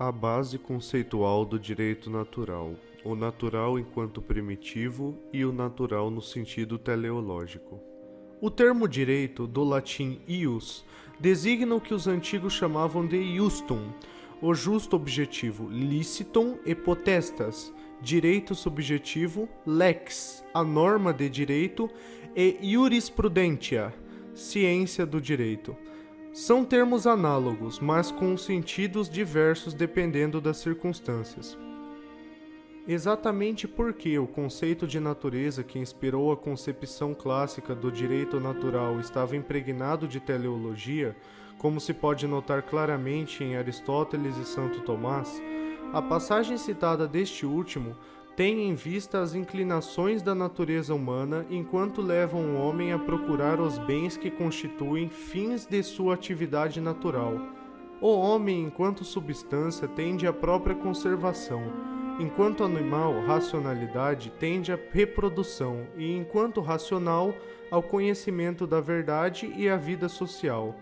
A base conceitual do direito natural, o natural enquanto primitivo e o natural no sentido teleológico. O termo direito, do latim ius, designa o que os antigos chamavam de iustum, o justo objetivo, licitum e potestas, direito subjetivo, lex, a norma de direito, e jurisprudentia, ciência do direito. São termos análogos, mas com sentidos diversos dependendo das circunstâncias. Exatamente porque o conceito de natureza que inspirou a concepção clássica do direito natural estava impregnado de teleologia, como se pode notar claramente em Aristóteles e Santo Tomás, a passagem citada deste último tem em vista as inclinações da natureza humana enquanto levam o homem a procurar os bens que constituem fins de sua atividade natural. O homem, enquanto substância, tende à própria conservação, enquanto animal, racionalidade, tende à reprodução e, enquanto racional, ao conhecimento da verdade e à vida social.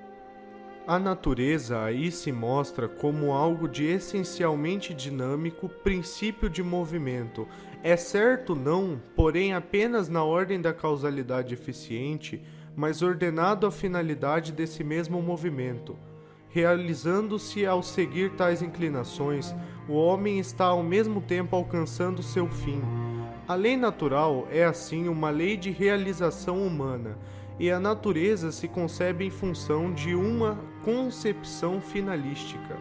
A natureza aí se mostra como algo de essencialmente dinâmico, princípio de movimento. É certo não, porém apenas na ordem da causalidade eficiente, mas ordenado à finalidade desse mesmo movimento. Realizando-se ao seguir tais inclinações, o homem está ao mesmo tempo alcançando seu fim. A lei natural é assim uma lei de realização humana, e a natureza se concebe em função de uma concepção finalística.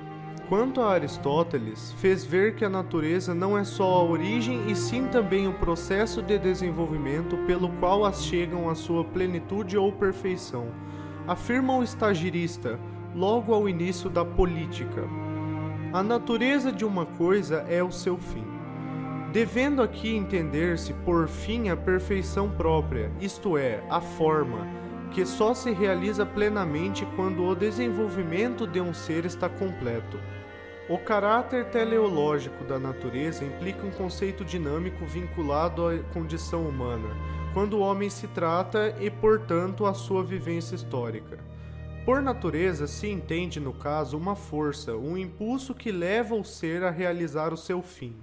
Quanto a Aristóteles, fez ver que a natureza não é só a origem e sim também o processo de desenvolvimento pelo qual as chegam à sua plenitude ou perfeição. Afirma o estagirista, logo ao início da política. A natureza de uma coisa é o seu fim. Devendo aqui entender-se por fim a perfeição própria, isto é, a forma, que só se realiza plenamente quando o desenvolvimento de um ser está completo. O caráter teleológico da natureza implica um conceito dinâmico vinculado à condição humana, quando o homem se trata e, portanto, à sua vivência histórica. Por natureza se entende, no caso, uma força, um impulso que leva o ser a realizar o seu fim.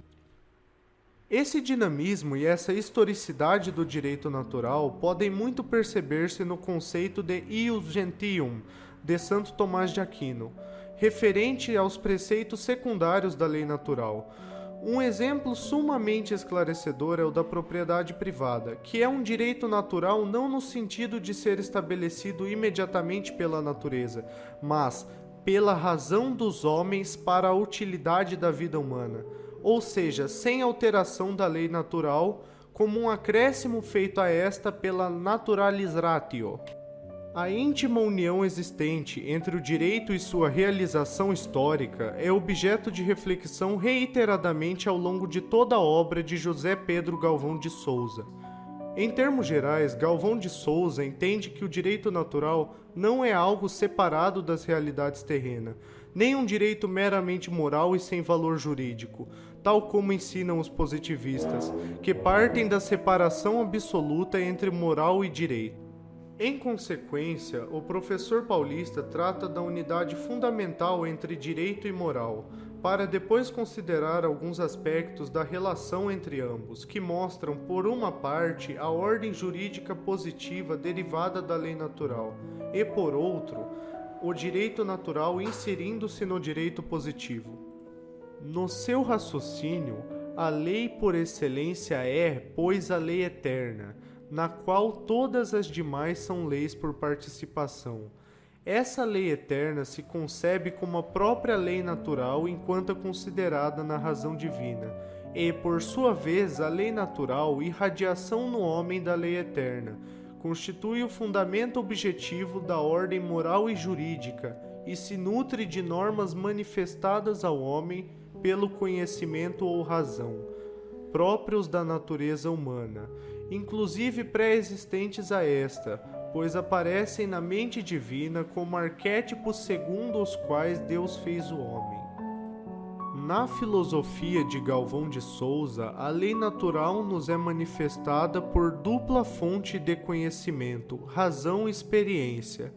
Esse dinamismo e essa historicidade do direito natural podem muito perceber-se no conceito de ius gentium, de Santo Tomás de Aquino, referente aos preceitos secundários da lei natural. Um exemplo sumamente esclarecedor é o da propriedade privada, que é um direito natural não no sentido de ser estabelecido imediatamente pela natureza, mas pela razão dos homens para a utilidade da vida humana, ou seja, sem alteração da lei natural, como um acréscimo feito a esta pela naturalis ratio. A íntima união existente entre o direito e sua realização histórica é objeto de reflexão reiteradamente ao longo de toda a obra de José Pedro Galvão de Souza. Em termos gerais, Galvão de Souza entende que o direito natural não é algo separado das realidades terrenas, nem um direito meramente moral e sem valor jurídico, tal como ensinam os positivistas, que partem da separação absoluta entre moral e direito. Em consequência, o professor paulista trata da unidade fundamental entre direito e moral, para depois considerar alguns aspectos da relação entre ambos, que mostram, por uma parte, a ordem jurídica positiva derivada da lei natural, e, por outro, o direito natural inserindo-se no direito positivo. No seu raciocínio, a lei por excelência é, pois, a lei eterna, na qual todas as demais são leis por participação. Essa lei eterna se concebe como a própria lei natural enquanto é considerada na razão divina, e, por sua vez, a lei natural, irradiação no homem da lei eterna, constitui o fundamento objetivo da ordem moral e jurídica e se nutre de normas manifestadas ao homem pelo conhecimento ou razão, próprios da natureza humana, inclusive pré-existentes a esta, pois aparecem na mente divina como arquétipos segundo os quais Deus fez o homem. Na filosofia de Galvão de Souza, a lei natural nos é manifestada por dupla fonte de conhecimento, razão e experiência.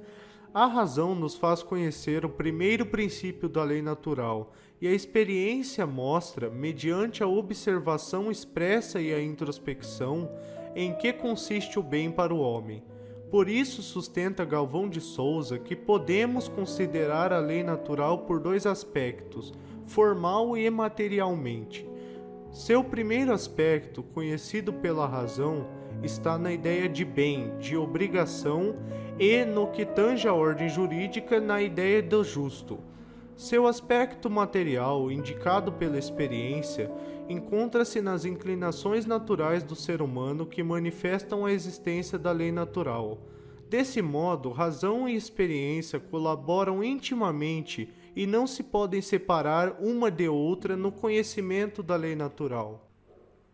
A razão nos faz conhecer o primeiro princípio da lei natural, e a experiência mostra, mediante a observação expressa e a introspecção, em que consiste o bem para o homem. Por isso sustenta Galvão de Souza que podemos considerar a lei natural por dois aspectos, formal e materialmente. Seu primeiro aspecto, conhecido pela razão, está na ideia de bem, de obrigação e, no que tange à ordem jurídica, na ideia do justo. Seu aspecto material, indicado pela experiência, encontra-se nas inclinações naturais do ser humano que manifestam a existência da lei natural. Desse modo, razão e experiência colaboram intimamente e não se podem separar uma de outra no conhecimento da lei natural.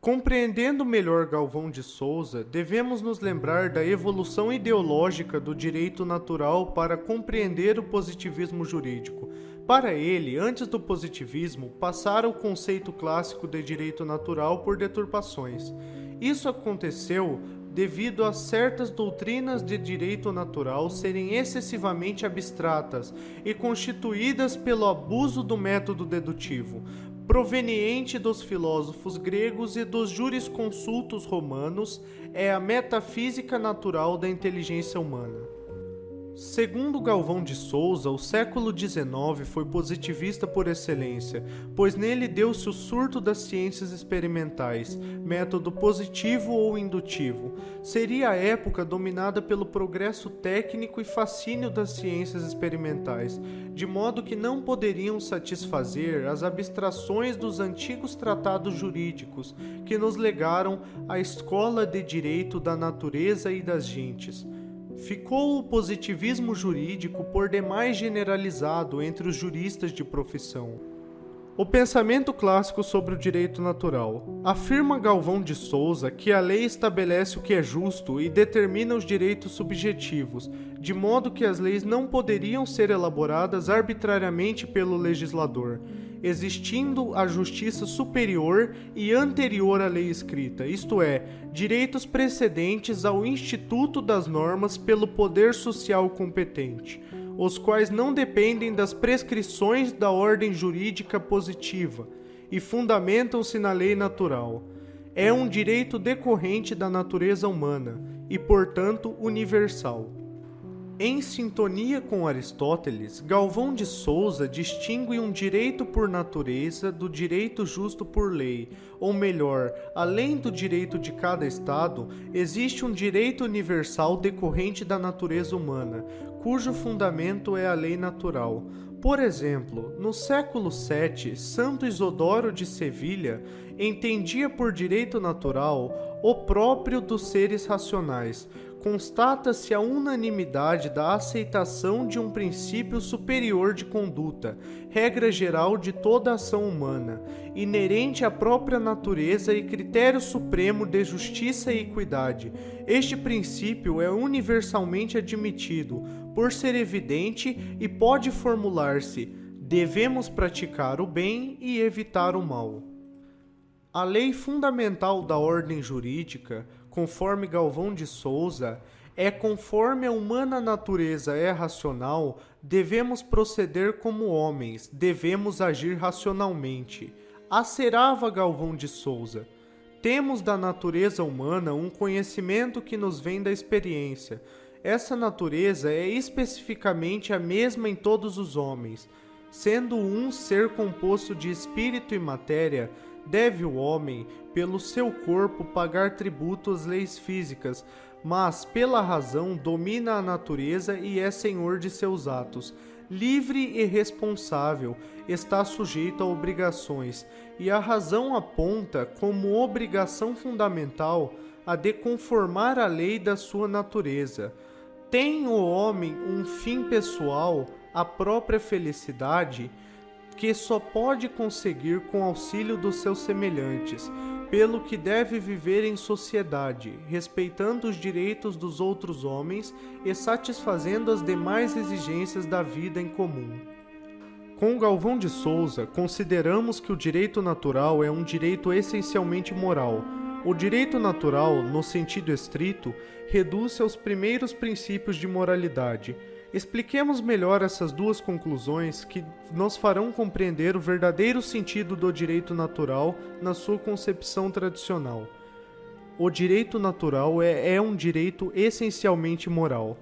Compreendendo melhor Galvão de Souza, devemos nos lembrar da evolução ideológica do direito natural para compreender o positivismo jurídico. Para ele, antes do positivismo, passara o conceito clássico de direito natural por deturpações. Isso aconteceu devido a certas doutrinas de direito natural serem excessivamente abstratas e constituídas pelo abuso do método dedutivo, proveniente dos filósofos gregos e dos jurisconsultos romanos, é a metafísica natural da inteligência humana. Segundo Galvão de Souza, o século XIX foi positivista por excelência, pois nele deu-se o surto das ciências experimentais, método positivo ou indutivo. Seria a época dominada pelo progresso técnico e fascínio das ciências experimentais, de modo que não poderiam satisfazer as abstrações dos antigos tratados jurídicos que nos legaram a escola de direito da natureza e das gentes. Ficou o positivismo jurídico por demais generalizado entre os juristas de profissão. O pensamento clássico sobre o direito natural. Afirma Galvão de Souza que a lei estabelece o que é justo e determina os direitos subjetivos, de modo que as leis não poderiam ser elaboradas arbitrariamente pelo legislador, existindo a justiça superior e anterior à lei escrita, isto é, direitos precedentes ao instituto das normas pelo poder social competente, os quais não dependem das prescrições da ordem jurídica positiva e fundamentam-se na lei natural. É um direito decorrente da natureza humana e, portanto, universal. Em sintonia com Aristóteles, Galvão de Souza distingue um direito por natureza do direito justo por lei, ou melhor, além do direito de cada Estado, existe um direito universal decorrente da natureza humana, cujo fundamento é a lei natural. Por exemplo, no século VII, Santo Isodoro de Sevilha entendia por direito natural o próprio dos seres racionais. Constata-se a unanimidade da aceitação de um princípio superior de conduta, regra geral de toda ação humana, inerente à própria natureza e critério supremo de justiça e equidade. Este princípio é universalmente admitido, por ser evidente e pode formular-se: devemos praticar o bem e evitar o mal. A lei fundamental da ordem jurídica, conforme Galvão de Souza, é conforme a humana natureza é racional, devemos proceder como homens, devemos agir racionalmente. Asserava Galvão de Souza: temos da natureza humana um conhecimento que nos vem da experiência. Essa natureza é especificamente a mesma em todos os homens. Sendo um ser composto de espírito e matéria, deve o homem, pelo seu corpo, pagar tributo às leis físicas, mas, pela razão, domina a natureza e é senhor de seus atos. Livre e responsável, está sujeito a obrigações, e a razão aponta como obrigação fundamental a de conformar a lei da sua natureza. Tem o homem um fim pessoal, a própria felicidade, que só pode conseguir com auxílio dos seus semelhantes, pelo que deve viver em sociedade, respeitando os direitos dos outros homens e satisfazendo as demais exigências da vida em comum. Com Galvão de Souza, consideramos que o direito natural é um direito essencialmente moral. O direito natural, no sentido estrito, reduz-se aos primeiros princípios de moralidade. Expliquemos melhor essas duas conclusões que nos farão compreender o verdadeiro sentido do direito natural na sua concepção tradicional. O direito natural é um direito essencialmente moral.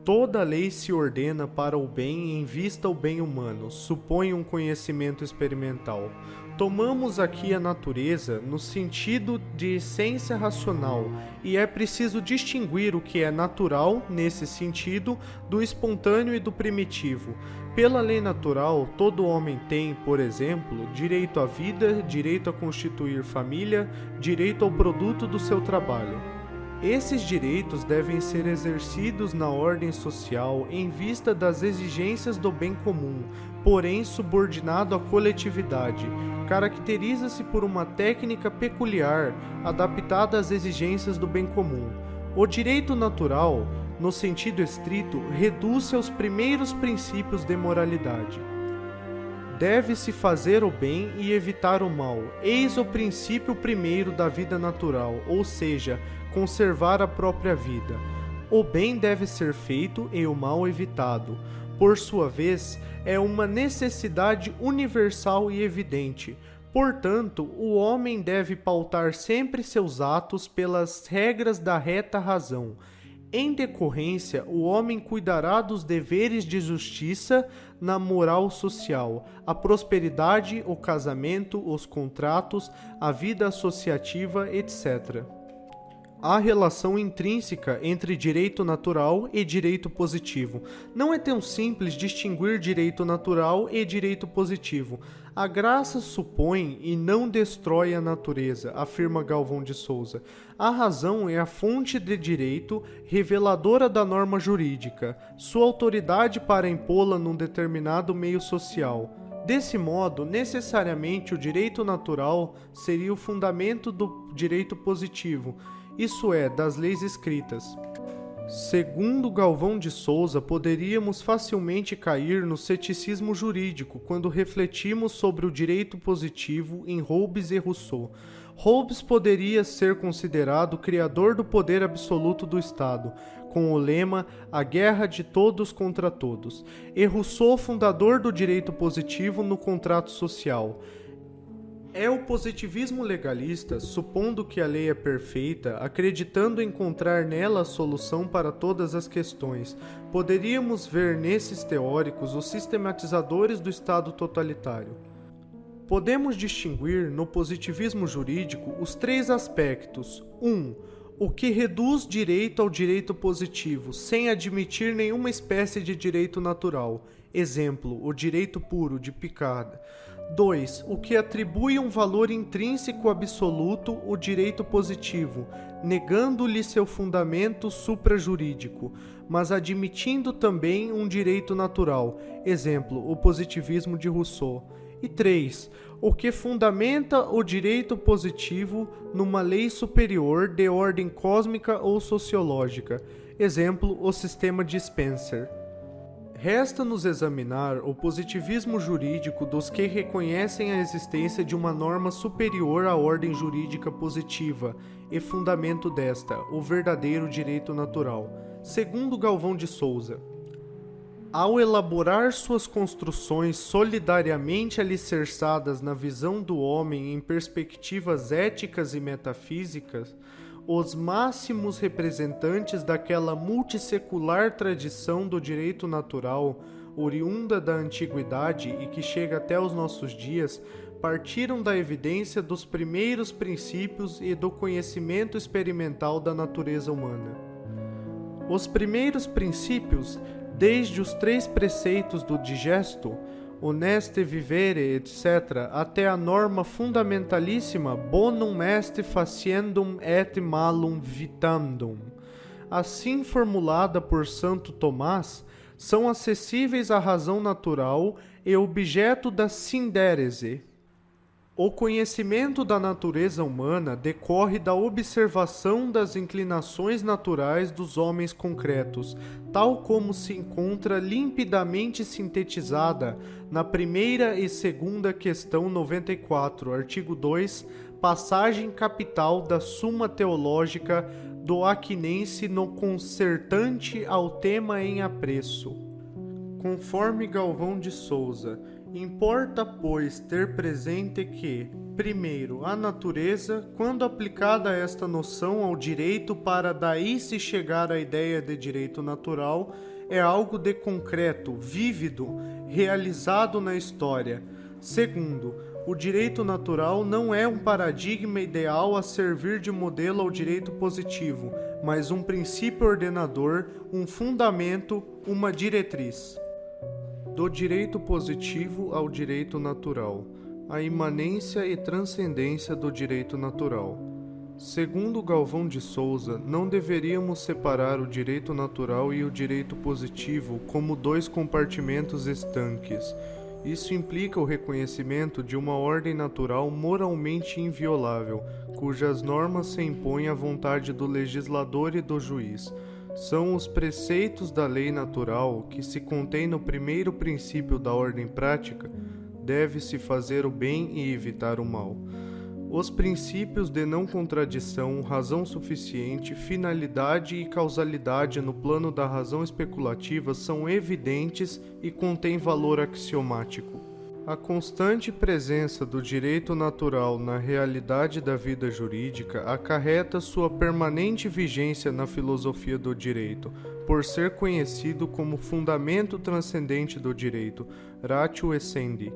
Toda lei se ordena para o bem em vista ao bem humano, supõe um conhecimento experimental. Tomamos aqui a natureza no sentido de essência racional, e é preciso distinguir o que é natural, nesse sentido, do espontâneo e do primitivo. Pela lei natural, todo homem tem, por exemplo, direito à vida, direito a constituir família, direito ao produto do seu trabalho. Esses direitos devem ser exercidos na ordem social em vista das exigências do bem comum, porém subordinado à coletividade. Caracteriza-se por uma técnica peculiar, adaptada às exigências do bem comum. O direito natural, no sentido estrito, reduz-se aos primeiros princípios de moralidade. Deve-se fazer o bem e evitar o mal. Eis o princípio primeiro da vida natural, ou seja, conservar a própria vida. O bem deve ser feito e o mal evitado. Por sua vez, é uma necessidade universal e evidente. Portanto, o homem deve pautar sempre seus atos pelas regras da reta razão. Em decorrência, o homem cuidará dos deveres de justiça na moral social, a prosperidade, o casamento, os contratos, a vida associativa, etc. Há relação intrínseca entre direito natural e direito positivo. Não é tão simples distinguir direito natural e direito positivo. A graça supõe e não destrói a natureza, afirma Galvão de Souza. A razão é a fonte de direito, reveladora da norma jurídica, sua autoridade para impô-la num determinado meio social. Desse modo, necessariamente o direito natural seria o fundamento do direito positivo, isso é, das leis escritas. Segundo Galvão de Souza, poderíamos facilmente cair no ceticismo jurídico quando refletimos sobre o direito positivo em Hobbes e Rousseau. Hobbes poderia ser considerado o criador do poder absoluto do Estado, com o lema "A guerra de todos contra todos", e Rousseau, fundador do direito positivo no contrato social. É o positivismo legalista, supondo que a lei é perfeita, acreditando encontrar nela a solução para todas as questões. Poderíamos ver nesses teóricos os sistematizadores do Estado totalitário. Podemos distinguir no positivismo jurídico os três aspectos. 1. O que reduz direito ao direito positivo, sem admitir nenhuma espécie de direito natural. Exemplo, o direito puro de Picard. 2. O que atribui um valor intrínseco absoluto, o direito positivo, negando-lhe seu fundamento suprajurídico, mas admitindo também um direito natural. Exemplo, o positivismo de Rousseau. E 3. O que fundamenta o direito positivo numa lei superior de ordem cósmica ou sociológica. Exemplo, o sistema de Spencer. Resta-nos examinar o positivismo jurídico dos que reconhecem a existência de uma norma superior à ordem jurídica positiva e fundamento desta, o verdadeiro direito natural. Segundo Galvão de Souza, ao elaborar suas construções solidariamente alicerçadas na visão do homem em perspectivas éticas e metafísicas, os máximos representantes daquela multissecular tradição do direito natural, oriunda da antiguidade e que chega até os nossos dias, partiram da evidência dos primeiros princípios e do conhecimento experimental da natureza humana. Os primeiros princípios, desde os 3 preceitos do digesto, honeste vivere, etc., até a norma fundamentalíssima bonum est faciendum et malum vitandum, assim formulada por Santo Tomás, são acessíveis à razão natural e objeto da sindérese. O conhecimento da natureza humana decorre da observação das inclinações naturais dos homens concretos, tal como se encontra limpidamente sintetizada na primeira e segunda questão 94, artigo 2, passagem capital da Suma Teológica do Aquinense no concertante ao tema em apreço. Conforme Galvão de Souza, importa, pois, ter presente que, primeiro, a natureza, quando aplicada esta noção ao direito para daí se chegar à ideia de direito natural, é algo de concreto, vívido, realizado na história. Segundo, o direito natural não é um paradigma ideal a servir de modelo ao direito positivo, mas um princípio ordenador, um fundamento, uma diretriz. Do direito positivo ao direito natural, a imanência e transcendência do direito natural. Segundo Galvão de Souza, não deveríamos separar o direito natural e o direito positivo como dois compartimentos estanques. Isso implica o reconhecimento de uma ordem natural moralmente inviolável, cujas normas se impõem à vontade do legislador e do juiz. São os preceitos da lei natural que se contém no primeiro princípio da ordem prática, deve-se fazer o bem e evitar o mal. Os princípios de não contradição, razão suficiente, finalidade e causalidade no plano da razão especulativa são evidentes e contêm valor axiomático. A constante presença do direito natural na realidade da vida jurídica acarreta sua permanente vigência na filosofia do direito, por ser conhecido como fundamento transcendente do direito, ratio essendi.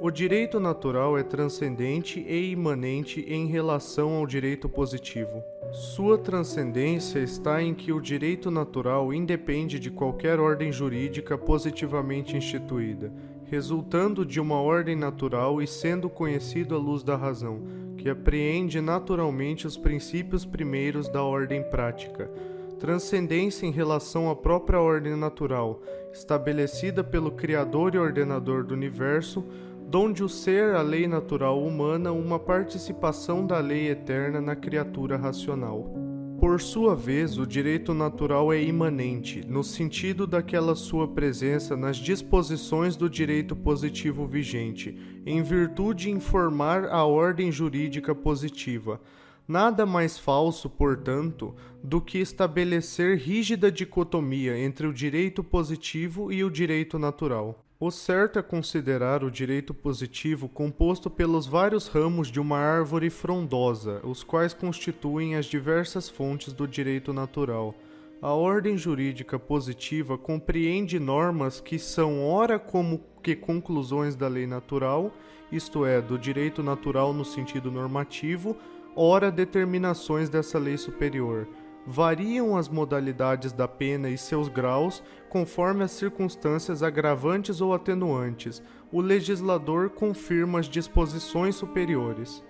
O direito natural é transcendente e imanente em relação ao direito positivo. Sua transcendência está em que o direito natural independe de qualquer ordem jurídica positivamente instituída, resultando de uma ordem natural e sendo conhecido à luz da razão, que apreende naturalmente os princípios primeiros da ordem prática. Transcendência em relação à própria ordem natural, estabelecida pelo Criador e Ordenador do Universo, donde o ser, a lei natural humana, uma participação da lei eterna na criatura racional. Por sua vez, o direito natural é imanente, no sentido daquela sua presença nas disposições do direito positivo vigente, em virtude de informar a ordem jurídica positiva. Nada mais falso, portanto, do que estabelecer rígida dicotomia entre o direito positivo e o direito natural. O certo é considerar o direito positivo composto pelos vários ramos de uma árvore frondosa, os quais constituem as diversas fontes do direito natural. A ordem jurídica positiva compreende normas que são ora como que conclusões da lei natural, isto é, do direito natural no sentido normativo, ora determinações dessa lei superior. Variam as modalidades da pena e seus graus conforme as circunstâncias agravantes ou atenuantes. O legislador confirma as disposições superiores.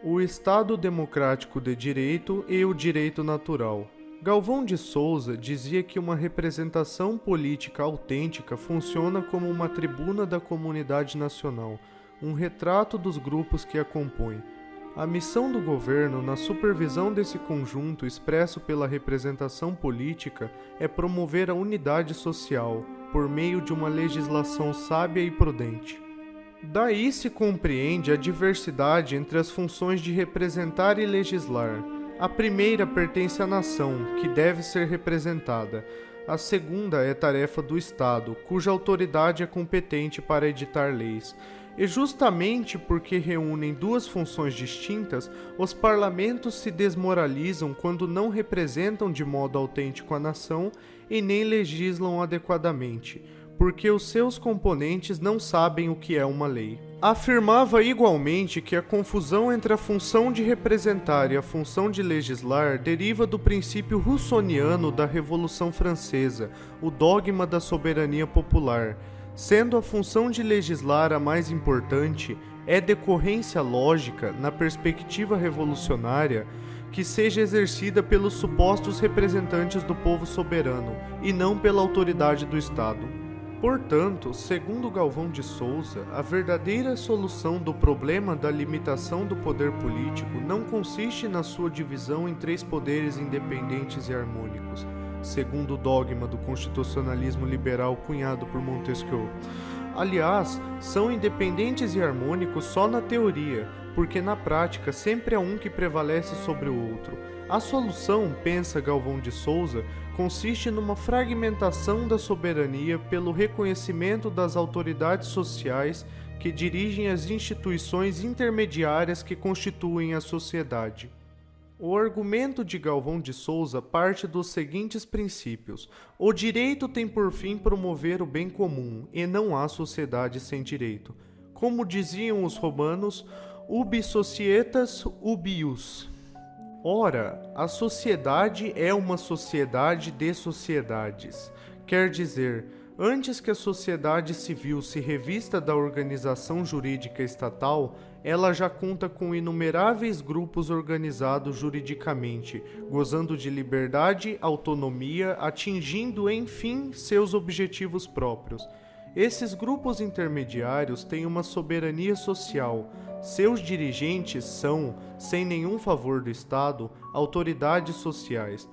O Estado democrático de direito e o direito natural. Galvão de Souza dizia que uma representação política autêntica funciona como uma tribuna da comunidade nacional, um retrato dos grupos que a compõem. A missão do governo, na supervisão desse conjunto expresso pela representação política, é promover a unidade social, por meio de uma legislação sábia e prudente. Daí se compreende a diversidade entre as funções de representar e legislar. A primeira pertence à nação, que deve ser representada. A segunda é tarefa do Estado, cuja autoridade é competente para editar leis. E justamente porque reúnem duas funções distintas, os parlamentos se desmoralizam quando não representam de modo autêntico a nação e nem legislam adequadamente, porque os seus componentes não sabem o que é uma lei. Afirmava igualmente que a confusão entre a função de representar e a função de legislar deriva do princípio russoniano da Revolução Francesa, o dogma da soberania popular. Sendo a função de legislar a mais importante, é decorrência lógica, na perspectiva revolucionária, que seja exercida pelos supostos representantes do povo soberano, e não pela autoridade do Estado. Portanto, segundo Galvão de Souza, a verdadeira solução do problema da limitação do poder político não consiste na sua divisão em três poderes independentes e harmônicos, segundo o dogma do constitucionalismo liberal cunhado por Montesquieu. Aliás, são independentes e harmônicos só na teoria, porque na prática sempre é um que prevalece sobre o outro. A solução, pensa Galvão de Souza, consiste numa fragmentação da soberania pelo reconhecimento das autoridades sociais que dirigem as instituições intermediárias que constituem a sociedade. O argumento de Galvão de Souza parte dos seguintes princípios. O direito tem por fim promover o bem comum, e não há sociedade sem direito. Como diziam os romanos, ubi societas, ubi ius. Ora, a sociedade é uma sociedade de sociedades. Quer dizer, antes que a sociedade civil se revista da organização jurídica estatal, ela já conta com inumeráveis grupos organizados juridicamente, gozando de liberdade, autonomia, atingindo, enfim, seus objetivos próprios. Esses grupos intermediários têm uma soberania social. Seus dirigentes são, sem nenhum favor do Estado, autoridades sociais.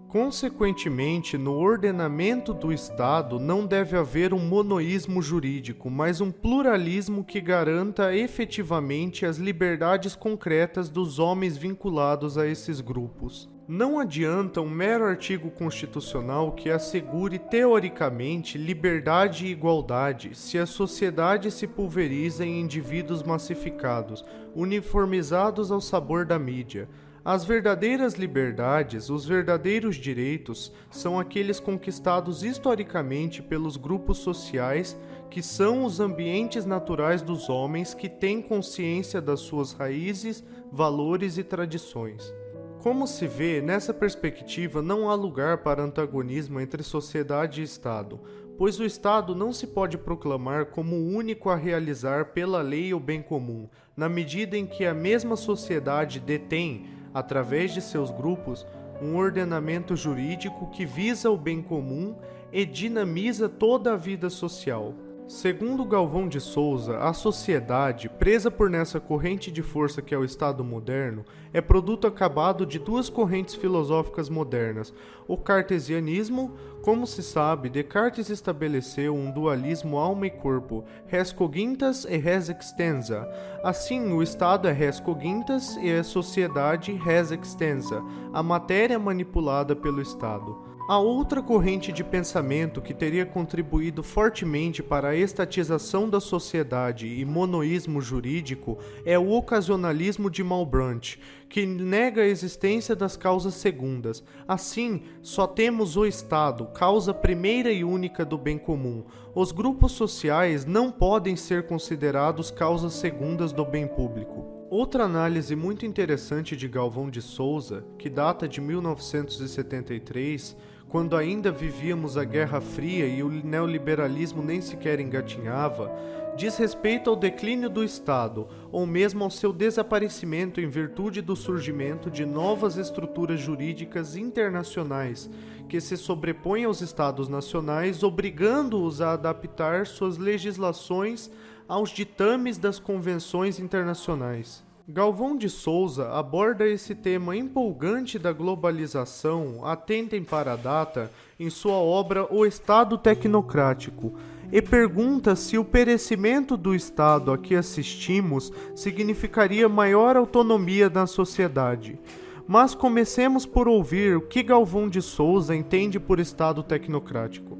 Consequentemente, no ordenamento do Estado não deve haver um monoísmo jurídico, mas um pluralismo que garanta efetivamente as liberdades concretas dos homens vinculados a esses grupos. Não adianta um mero artigo constitucional que assegure teoricamente liberdade e igualdade se a sociedade se pulveriza em indivíduos massificados, uniformizados ao sabor da mídia. As verdadeiras liberdades, os verdadeiros direitos, são aqueles conquistados historicamente pelos grupos sociais, que são os ambientes naturais dos homens que têm consciência das suas raízes, valores e tradições. Como se vê, nessa perspectiva não há lugar para antagonismo entre sociedade e Estado, pois o Estado não se pode proclamar como o único a realizar pela lei o bem comum, na medida em que a mesma sociedade detém, através de seus grupos, um ordenamento jurídico que visa o bem comum e dinamiza toda a vida social. Segundo Galvão de Souza, a sociedade, presa por nessa corrente de força que é o Estado moderno, é produto acabado de duas correntes filosóficas modernas. O cartesianismo, como se sabe, Descartes estabeleceu um dualismo alma e corpo, res cognitas e res extensa. Assim, o Estado é res cognitas e a sociedade res extensa, a matéria manipulada pelo Estado. A outra corrente de pensamento que teria contribuído fortemente para a estatização da sociedade e monoísmo jurídico é o ocasionalismo de Malebranche, que nega a existência das causas segundas. Assim, só temos o Estado, causa primeira e única do bem comum. Os grupos sociais não podem ser considerados causas segundas do bem público. Outra análise muito interessante de Galvão de Souza, que data de 1973, quando ainda vivíamos a Guerra Fria e o neoliberalismo nem sequer engatinhava, diz respeito ao declínio do Estado, ou mesmo ao seu desaparecimento em virtude do surgimento de novas estruturas jurídicas internacionais, que se sobrepõem aos Estados nacionais, obrigando-os a adaptar suas legislações aos ditames das convenções internacionais. Galvão de Souza aborda esse tema empolgante da globalização, atentem para a data, em sua obra O Estado Tecnocrático, e pergunta se o perecimento do Estado a que assistimos significaria maior autonomia na sociedade. Mas comecemos por ouvir o que Galvão de Souza entende por Estado tecnocrático.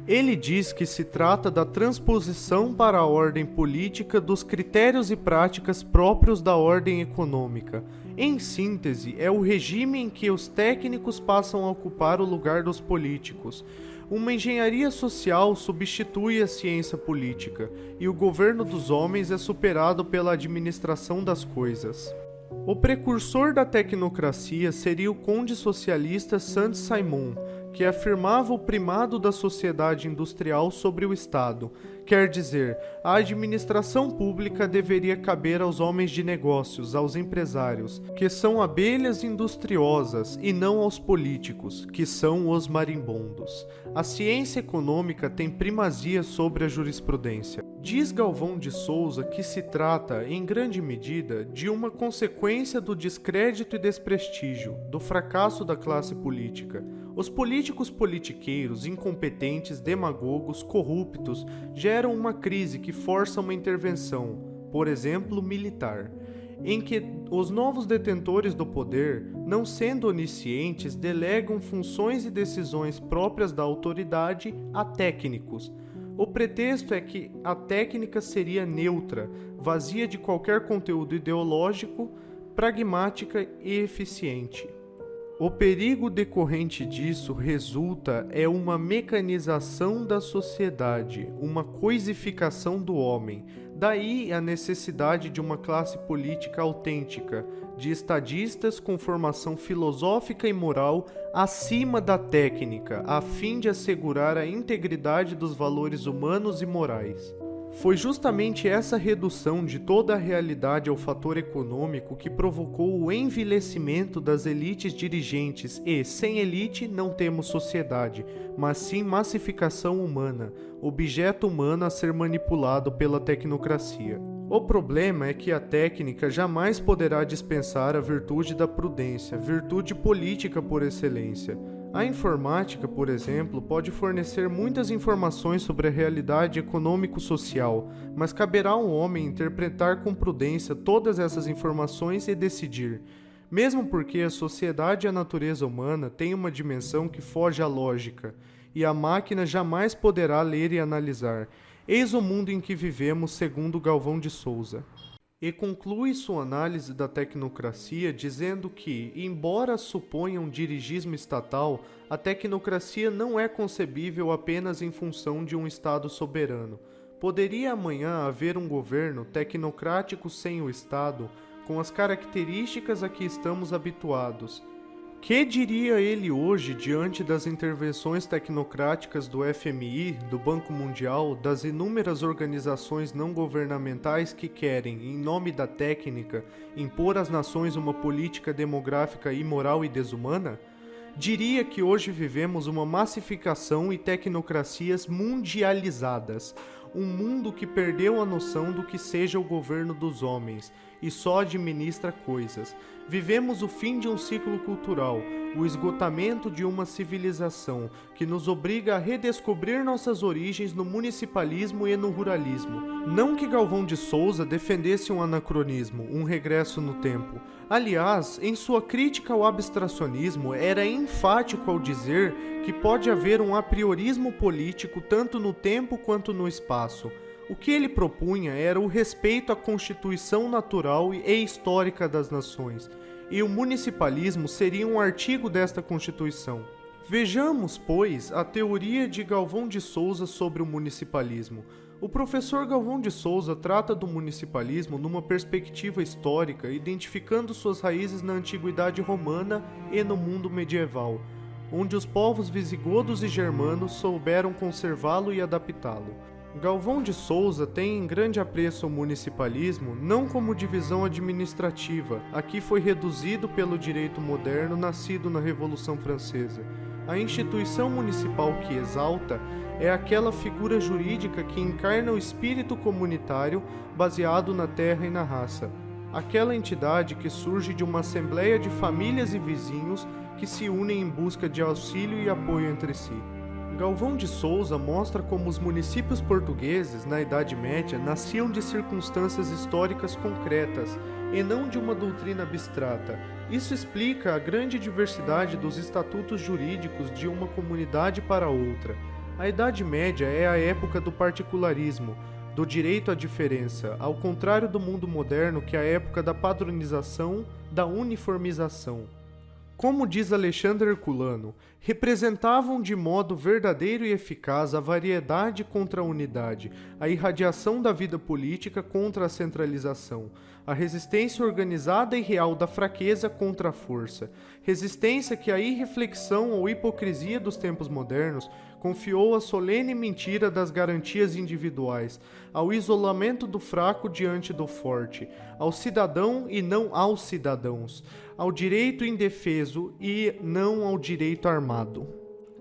Ele diz que se trata da transposição para a ordem política dos critérios e práticas próprios da ordem econômica. Em síntese, é o regime em que os técnicos passam a ocupar o lugar dos políticos. Uma engenharia social substitui a ciência política, e o governo dos homens é superado pela administração das coisas. O precursor da tecnocracia seria o conde socialista Saint-Simon, que afirmava o primado da sociedade industrial sobre o Estado. Quer dizer, a administração pública deveria caber aos homens de negócios, aos empresários, que são abelhas industriosas, e não aos políticos, que são os marimbondos. A ciência econômica tem primazia sobre a jurisprudência. Diz Galvão de Souza que se trata, em grande medida, de uma consequência do descrédito e desprestígio, do fracasso da classe política. Os políticos politiqueiros, incompetentes, demagogos, corruptos, geram uma crise que força uma intervenção, por exemplo, militar. em que os novos detentores do poder, não sendo oniscientes, delegam funções e decisões próprias da autoridade a técnicos. O pretexto é que a técnica seria neutra, vazia de qualquer conteúdo ideológico, pragmática e eficiente. O perigo decorrente disso resulta uma mecanização da sociedade, uma coisificação do homem. Daí a necessidade de uma classe política autêntica, de estadistas com formação filosófica e moral acima da técnica, a fim de assegurar a integridade dos valores humanos e morais. Foi justamente essa redução de toda a realidade ao fator econômico que provocou o envilecimento das elites dirigentes e, sem elite, não temos sociedade, mas sim massificação humana, objeto humano a ser manipulado pela tecnocracia. O problema é que a técnica jamais poderá dispensar a virtude da prudência, virtude política por excelência. A informática, por exemplo, pode fornecer muitas informações sobre a realidade econômico-social, mas caberá ao homem interpretar com prudência todas essas informações e decidir. Mesmo porque a sociedade e a natureza humana têm uma dimensão que foge à lógica, e a máquina jamais poderá ler e analisar. Eis o mundo em que vivemos, segundo Galvão de Souza. E conclui sua análise da tecnocracia dizendo que, embora suponha um dirigismo estatal, a tecnocracia não é concebível apenas em função de um Estado soberano. Poderia amanhã haver um governo tecnocrático sem o Estado, com as características a que estamos habituados. Que diria ele hoje diante das intervenções tecnocráticas do FMI, do Banco Mundial, das inúmeras organizações não governamentais que querem, em nome da técnica, impor às nações uma política demográfica imoral e desumana? Diria que hoje vivemos uma massificação e tecnocracias mundializadas, um mundo que perdeu a noção do que seja o governo dos homens e só administra coisas. Vivemos o fim de um ciclo cultural, o esgotamento de uma civilização que nos obriga a redescobrir nossas origens no municipalismo e no ruralismo. Não que Galvão de Souza defendesse um anacronismo, um regresso no tempo. Aliás, em sua crítica ao abstracionismo, era enfático ao dizer que pode haver um apriorismo político tanto no tempo quanto no espaço. O que ele propunha era o respeito à constituição natural e histórica das nações, e o municipalismo seria um artigo desta Constituição. Vejamos, pois, a teoria de Galvão de Souza sobre o municipalismo. O professor Galvão de Souza trata do municipalismo numa perspectiva histórica, identificando suas raízes na antiguidade romana e no mundo medieval, onde os povos visigodos e germanos souberam conservá-lo e adaptá-lo. Galvão de Souza tem em grande apreço o municipalismo não como divisão administrativa, a que foi reduzido pelo direito moderno nascido na Revolução Francesa. A instituição municipal que exalta é aquela figura jurídica que encarna o espírito comunitário baseado na terra e na raça. Aquela entidade que surge de uma assembleia de famílias e vizinhos que se unem em busca de auxílio e apoio entre si. Galvão de Souza mostra como os municípios portugueses, na Idade Média, nasciam de circunstâncias históricas concretas e não de uma doutrina abstrata. Isso explica a grande diversidade dos estatutos jurídicos de uma comunidade para outra. A Idade Média é a época do particularismo, do direito à diferença, ao contrário do mundo moderno que é a época da padronização, da uniformização. Como diz Alexandre Herculano, representavam de modo verdadeiro e eficaz a variedade contra a unidade, a irradiação da vida política contra a centralização, a resistência organizada e real da fraqueza contra a força, resistência que a irreflexão ou hipocrisia dos tempos modernos confiou à solene mentira das garantias individuais, ao isolamento do fraco diante do forte, ao cidadão e não aos cidadãos, ao direito indefeso e não ao direito armado.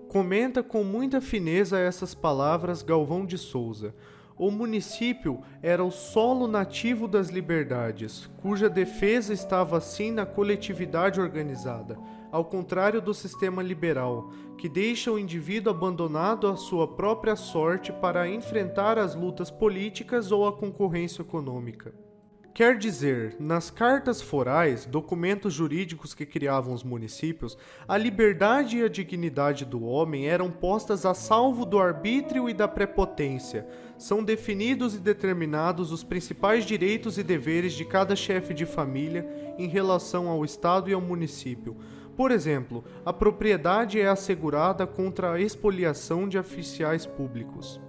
Comenta com muita fineza essas palavras Galvão de Souza. O município era o solo nativo das liberdades, cuja defesa estava assim na coletividade organizada, ao contrário do sistema liberal, que deixa o indivíduo abandonado à sua própria sorte para enfrentar as lutas políticas ou a concorrência econômica. Quer dizer, nas cartas forais, documentos jurídicos que criavam os municípios, a liberdade e a dignidade do homem eram postas a salvo do arbítrio e da prepotência. São definidos e determinados os principais direitos e deveres de cada chefe de família em relação ao Estado e ao município. Por exemplo, a propriedade é assegurada contra a expoliação de oficiais públicos.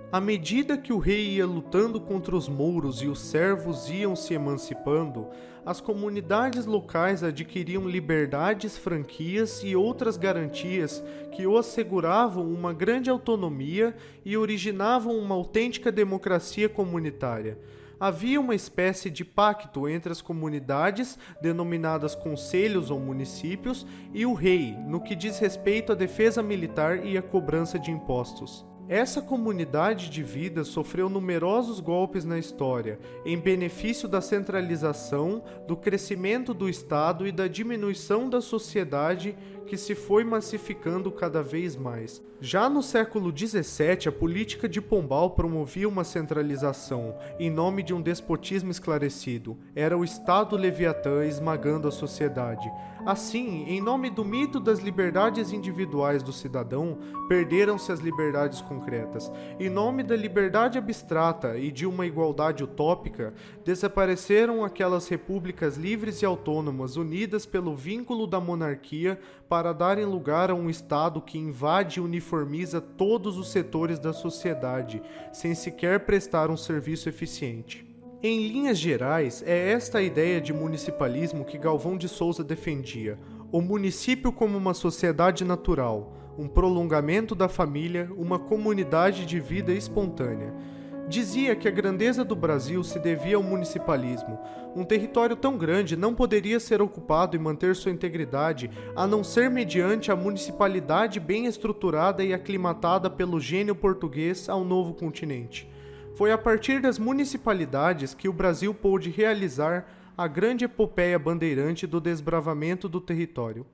À medida que o rei ia lutando contra os mouros e os servos iam se emancipando, as comunidades locais adquiriam liberdades, franquias e outras garantias que o asseguravam uma grande autonomia e originavam uma autêntica democracia comunitária. Havia uma espécie de pacto entre as comunidades, denominadas conselhos ou municípios, e o rei, no que diz respeito à defesa militar e à cobrança de impostos. Essa comunidade de vida sofreu numerosos golpes na história, em benefício da centralização, do crescimento do Estado e da diminuição da sociedade que se foi massificando cada vez mais. Já no século XVII, a política de Pombal promovia uma centralização, em nome de um despotismo esclarecido. Era o Estado Leviatã esmagando a sociedade. Assim, em nome do mito das liberdades individuais do cidadão, perderam-se as liberdades concretas. Em nome da liberdade abstrata e de uma igualdade utópica, desapareceram aquelas repúblicas livres e autônomas unidas pelo vínculo da monarquia para darem lugar a um Estado que invade e uniformiza todos os setores da sociedade, sem sequer prestar um serviço eficiente. Em linhas gerais, é esta a ideia de municipalismo que Galvão de Souza defendia: o município como uma sociedade natural, um prolongamento da família, uma comunidade de vida espontânea. Dizia que a grandeza do Brasil se devia ao municipalismo. Um território tão grande não poderia ser ocupado e manter sua integridade a não ser mediante a municipalidade bem estruturada e aclimatada pelo gênio português ao novo continente. Foi a partir das municipalidades que o Brasil pôde realizar a grande epopeia bandeirante do desbravamento do território.